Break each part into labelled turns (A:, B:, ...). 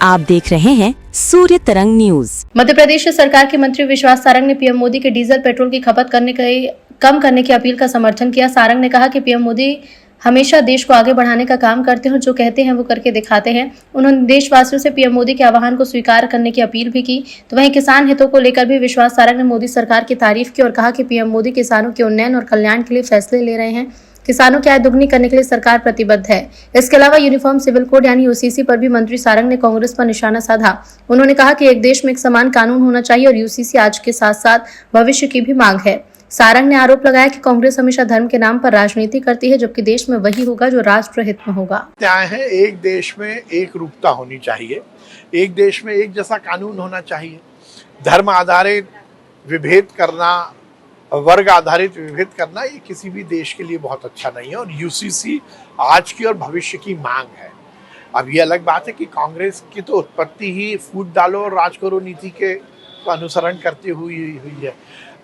A: आप देख रहे हैं सूर्य तरंग न्यूज।
B: मध्य प्रदेश सरकार के मंत्री विश्वास सारंग ने पीएम मोदी के डीजल पेट्रोल की खपत कम करने की अपील का समर्थन किया। सारंग ने कहा कि पीएम मोदी हमेशा देश को आगे बढ़ाने का काम करते हैं और जो कहते हैं वो करके दिखाते हैं। उन्होंने देशवासियों से पीएम मोदी के आह्वान को स्वीकार करने की अपील भी की। तो वहीं किसान हितों को लेकर भी विश्वास सारंग ने मोदी सरकार की तारीफ की और कहा कि पीएम मोदी किसानों के उन्नयन और कल्याण के लिए फैसले ले रहे हैं। किसानों की आय दुगनी करने के लिए सरकार प्रतिबद्ध है। इसके अलावा यूनिफॉर्म सिविल कोड यानी यूसीसी पर भी मंत्री सारंग ने कांग्रेस पर निशाना साधा। उन्होंने कहा कि एक देश में एक समान कानून होना चाहिए और यूसीसी आज के साथ साथ भविष्य की भी मांग है। सारंग ने आरोप लगाया कि कांग्रेस हमेशा धर्म के नाम पर राजनीति करती है, जबकि देश में वही होगा जो राष्ट्र हित में होगा।
C: एक देश में एक रूपता होनी चाहिए, एक देश में एक जैसा कानून होना चाहिए। धर्म आधारित विभेद करना, वर्ग आधारित विभेद करना, ये किसी भी देश के लिए बहुत अच्छा नहीं है। और यूसीसी आज की और भविष्य की मांग है। अब ये अलग बात है कि कांग्रेस की तो उत्पत्ति ही फूट डालो और राज करो नीति के अनुसरण करते हुई है।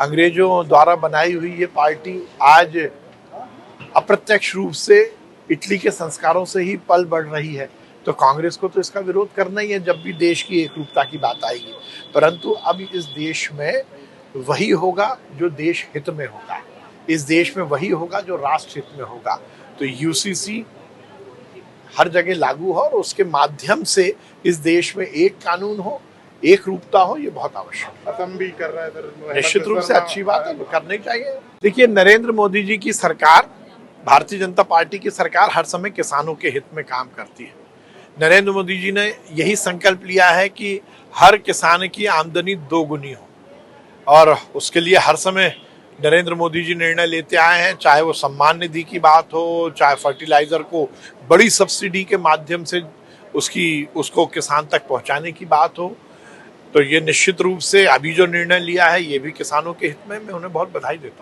C: अंग्रेजों द्वारा बनाई हुई ये पार्टी आज अप्रत्यक्ष रूप से इटली के संस्कारों से ही पल बढ़ रही है। तो कांग्रेस को तो इसका विरोध करना ही है जब भी देश की एकरूपता की बात आएगी। परंतु अब इस देश में वही होगा जो देश हित में होगा, इस देश में वही होगा जो राष्ट्र हित में होगा। तो यूसीसी हर जगह लागू हो और उसके माध्यम से इस देश में एक कानून हो, एक रूपता हो, ये बहुत आवश्यक है।
D: असम भी कर रहा है,
C: निश्चित रूप से अच्छी बात है, करनी चाहिए। देखिए, नरेंद्र मोदी जी की सरकार, भारतीय जनता पार्टी की सरकार हर समय किसानों के हित में काम करती है। नरेंद्र मोदी जी ने यही संकल्प लिया है कि हर किसान की आमदनी दोगुनी हो, और उसके लिए हर समय नरेंद्र मोदी जी निर्णय लेते आए हैं। चाहे वो सम्मान निधि की बात हो, चाहे फर्टिलाइजर को बड़ी सब्सिडी के माध्यम से उसको किसान तक पहुंचाने की बात हो। तो ये निश्चित रूप से अभी जो निर्णय लिया है ये भी किसानों के हित में, मैं उन्हें बहुत बधाई देता हूँ।